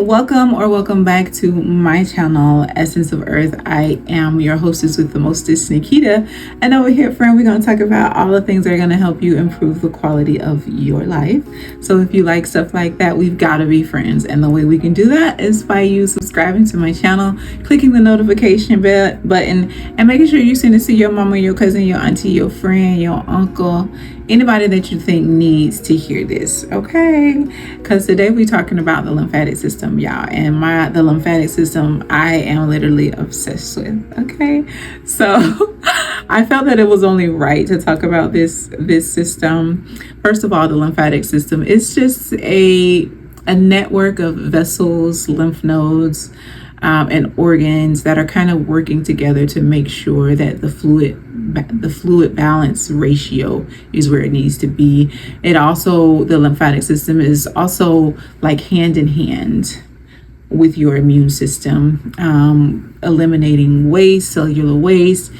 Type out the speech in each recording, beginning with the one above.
Welcome back to my channel, Essence of Earth. I am your hostess with the mostest, Nikita. And over here, friend, we're going to talk about all the things that are going to help you improve the quality of your life. So if you like stuff like that, we've got to be friends. And the way we can do that is by you subscribing to my channel, clicking the notification bell button, and making sure you send it to your mama, your cousin, your auntie, your friend, your uncle, anybody that you think needs to hear this, okay? Because today we're talking about the lymphatic system, y'all. And the lymphatic system, I am literally obsessed with, okay? So I felt that it was only right to talk about this system. First of all, the lymphatic system is just a network of vessels, lymph nodes, and organs that are kind of working together to make sure that the fluid balance ratio is where it needs to be. The lymphatic system is also like hand in hand with your immune system, eliminating waste, cellular waste,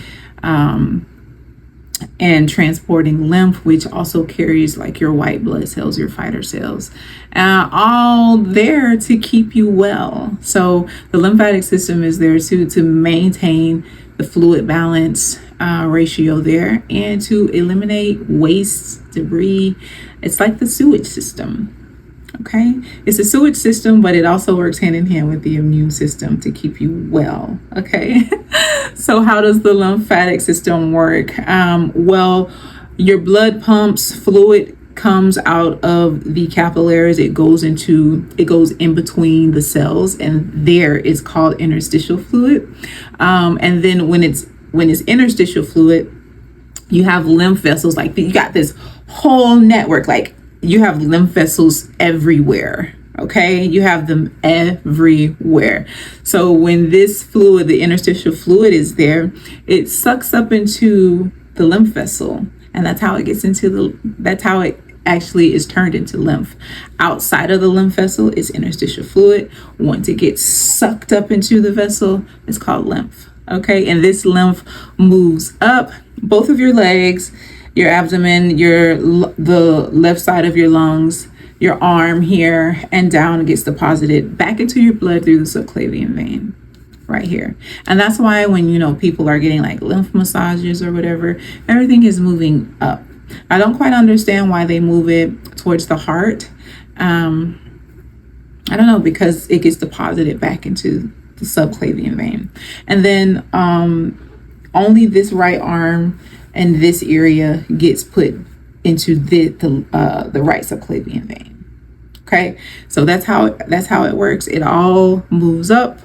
and transporting lymph, which also carries like your white blood cells, your fighter cells, all there to keep you well. So the lymphatic system is there to maintain the fluid balance ratio there and to eliminate waste, debris. It's like the sewage system. Okay, it's a sewage system, but it also works hand in hand with the immune system to keep you well. Okay, so how does the lymphatic system work? Well, your blood pumps, fluid comes out of the capillaries. It goes in between the cells, and there it's called interstitial fluid. And then when it's interstitial fluid, you have lymph vessels. Like you got this whole network, like you have lymph vessels everywhere. Okay, you have them everywhere. So when this fluid, the interstitial fluid, is there, it sucks up into the lymph vessel, and that's how it actually is turned into lymph. Outside of the lymph vessel is interstitial fluid. Once it gets sucked up into the vessel, it's called lymph. Okay, and this lymph moves up both of your legs, your abdomen, the left side of your lungs, your arm here, and down. It gets deposited back into your blood through the subclavian vein right here. And that's why when people are getting like lymph massages or whatever, everything is moving up. I don't quite understand why they move it towards the heart. I don't know, because it gets deposited back into the subclavian vein. And then only this right arm and this area gets put into the right subclavian vein. Okay, so that's how it works. It all moves up,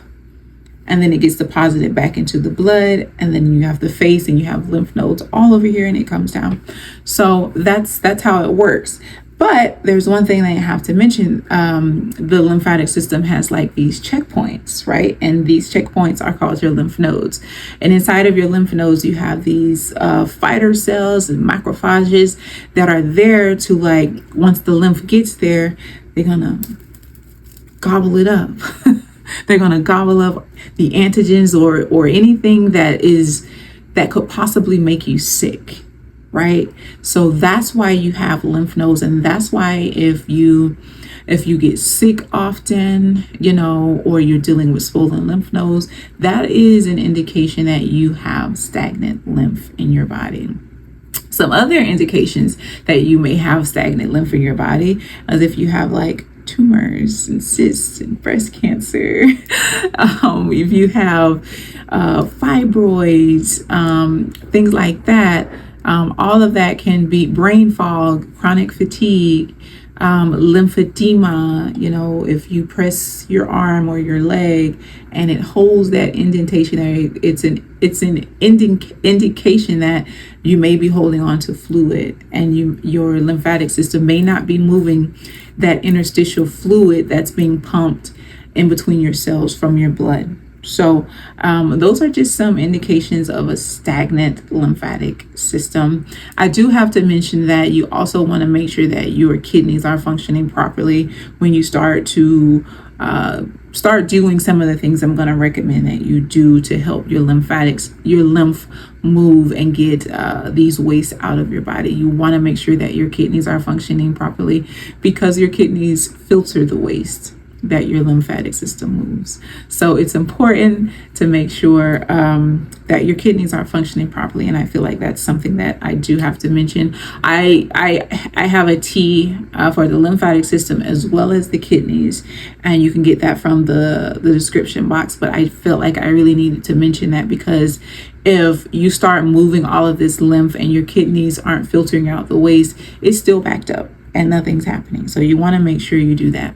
and then it gets deposited back into the blood, and then you have the face, and you have lymph nodes all over here, and it comes down. So that's how it works. But there's one thing that I have to mention. The lymphatic system has like these checkpoints, right? And these checkpoints are called your lymph nodes. And inside of your lymph nodes, you have these fighter cells and macrophages that are there to, like, once the lymph gets there, they're gonna gobble it up. They're gonna gobble up the antigens or anything that could possibly make you sick. Right? So that's why you have lymph nodes, and that's why if you get sick often, or you're dealing with swollen lymph nodes, that is an indication that you have stagnant lymph in your body. Some other indications that you may have stagnant lymph in your body is if you have like tumors and cysts and breast cancer, if you have fibroids, things like that. All of that can be brain fog, chronic fatigue, lymphedema. If you press your arm or your leg and it holds that indentation there, it's an indication that you may be holding on to fluid, and your lymphatic system may not be moving that interstitial fluid that's being pumped in between your cells from your blood. So those are just some indications of a stagnant lymphatic system. I do have to mention that you also want to make sure that your kidneys are functioning properly when you start doing some of the things I'm going to recommend that you do to help your lymph move and get these wastes out of your body. You want to make sure that your kidneys are functioning properly because your kidneys filter the waste. that your lymphatic system moves. So it's important to make sure that your kidneys are functioning properly. And I feel like that's something that I do have to mention. I have a tea for the lymphatic system as well as the kidneys, and you can get that from the description box. But I felt like I really needed to mention that, because if you start moving all of this lymph and your kidneys aren't filtering out the waste, it's still backed up and nothing's happening. So you want to make sure you do that.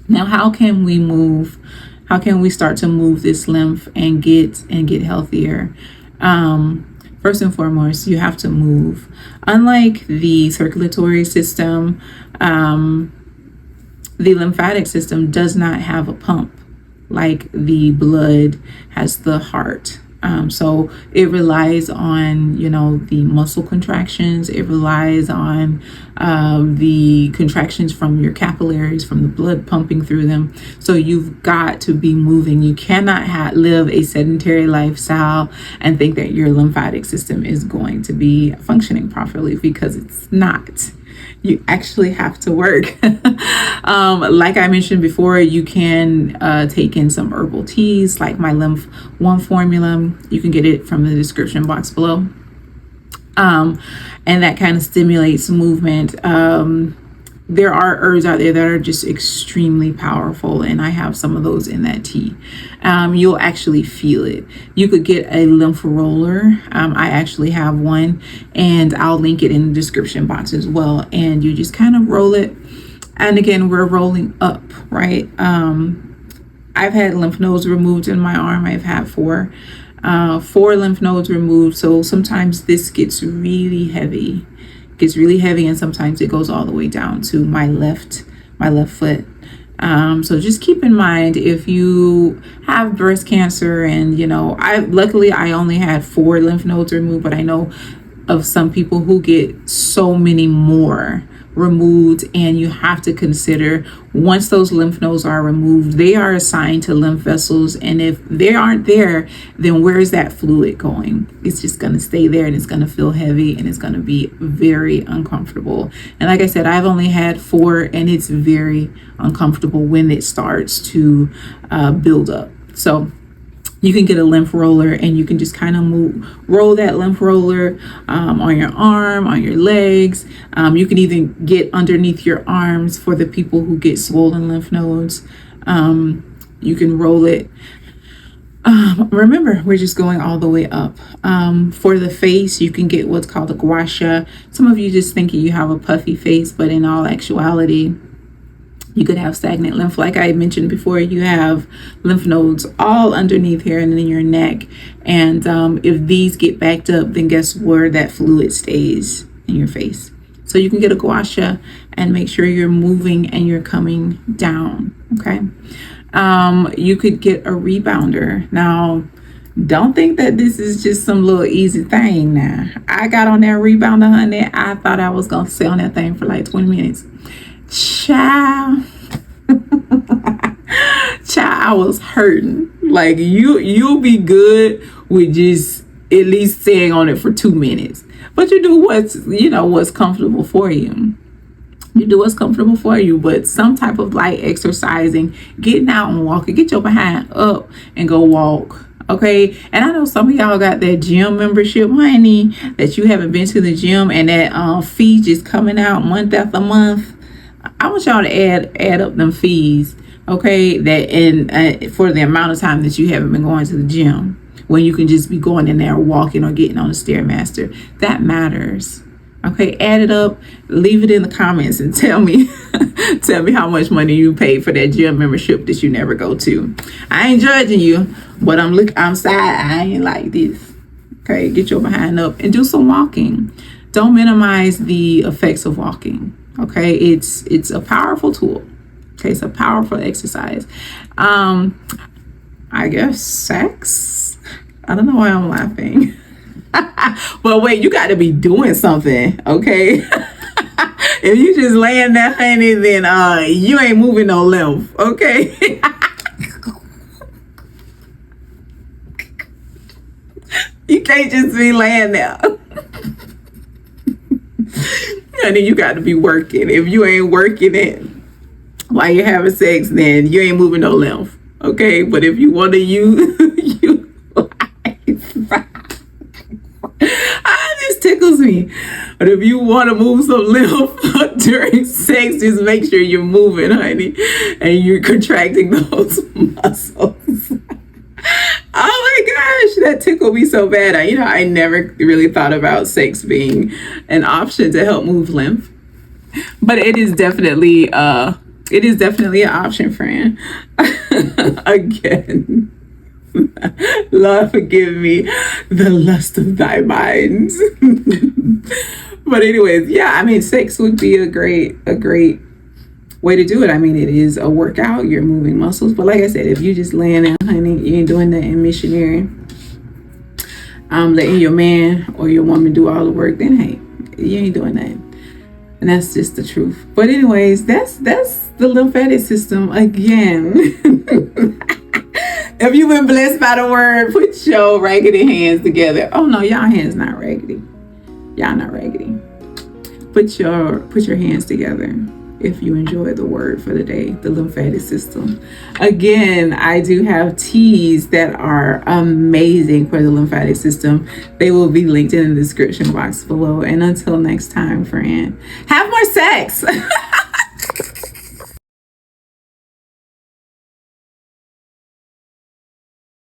Now, how can we start to move this lymph and get healthier? First and foremost, you have to move. Unlike the circulatory system, the lymphatic system does not have a pump like the blood has the heart. So it relies on, the muscle contractions. It relies on the contractions from your capillaries, from the blood pumping through them. So you've got to be moving. You cannot live a sedentary lifestyle and think that your lymphatic system is going to be functioning properly, because it's not. You actually have to work. Like I mentioned before, you can take in some herbal teas like my Lymph I Formula. You can get it from the description box below. And that kind of stimulates movement. There are herbs out there that are just extremely powerful, and I have some of those in that tea. You'll actually feel it. You could get a lymph roller. I actually have one, and I'll link it in the description box as well. And you just kind of roll it. And again, we're rolling up, right? I've had lymph nodes removed in my arm. I've had four lymph nodes removed. So sometimes this gets really heavy. And sometimes it goes all the way down to my left foot. So just keep in mind, if you have breast cancer, and luckily I only had 4 lymph nodes removed, but I know of some people who get so many more removed, and you have to consider, once those lymph nodes are removed, they are assigned to lymph vessels, and if they aren't there, then where is that fluid going? It's just going to stay there, and it's going to feel heavy, and it's going to be very uncomfortable. And like I said, I've only had 4, and it's very uncomfortable when it starts to build up. So you can get a lymph roller, and you can just kind of roll that lymph roller on your arm, on your legs. You can even get underneath your arms for the people who get swollen lymph nodes. You can roll it. Remember, we're just going all the way up. For the face, you can get what's called a guasha. Some of you just think you have a puffy face, but in all actuality, you could have stagnant lymph. Like I mentioned before, you have lymph nodes all underneath here and in your neck. And if these get backed up, then guess where that fluid stays? In your face. So you can get a guasha and make sure you're moving and you're coming down. Okay. You could get a rebounder. Now, don't think that this is just some little easy thing. Now, I got on that rebounder, honey. I thought I was going to sit on that thing for like 20 minutes. Child, I was hurting. Like you'll be good with just at least staying on it for 2 minutes. But you do what's comfortable for you. You do what's comfortable for you, but some type of light exercising, getting out and walking, get your behind up and go walk. Okay. And I know some of y'all got that gym membership, honey, that you haven't been to the gym, and that fee just coming out month after month. I want y'all to add up them fees, okay? That and for the amount of time that you haven't been going to the gym, when you can just be going in there walking or getting on a Stairmaster. That matters. Okay, add it up, leave it in the comments, and tell me how much money you paid for that gym membership that you never go to. I ain't judging you, but I'm sad. I ain't like this. Okay, get your behind up and do some walking. Don't minimize the effects of walking. Okay, it's a powerful tool. Okay, it's a powerful exercise. I guess sex. I don't know why I'm laughing. But wait, you got to be doing something, okay? If you just laying there, honey, then you ain't moving no lymph, okay? You can't just be laying there. Honey, you got to be working. If you ain't working it, while you're having sex, then you ain't moving no lymph. Okay, but if you want to use this tickles me. But if you want to move some lymph during sex, just make sure you're moving, honey, and you're contracting those muscles. Oh my gosh, that tickled me so bad. I never really thought about sex being an option to help move lymph, but it is definitely an option, friend. Again, Lord forgive me, the lust of thy mind. But anyways, yeah, I mean, sex would be a great way to do it. I mean, it is a workout. You're moving muscles. But like I said, if you just laying there, honey, you ain't doing that in missionary, letting your man or your woman do all the work, then hey, you ain't doing that. And that's just the truth. But anyways, that's the lymphatic system again. If you've been blessed by the word, put your raggedy hands together. Oh no, y'all hands not raggedy. Y'all not raggedy. Put your hands together if you enjoy the word for the day, the lymphatic system. Again, I do have teas that are amazing for the lymphatic system. They will be linked in the description box below. And until next time, friend, have more sex.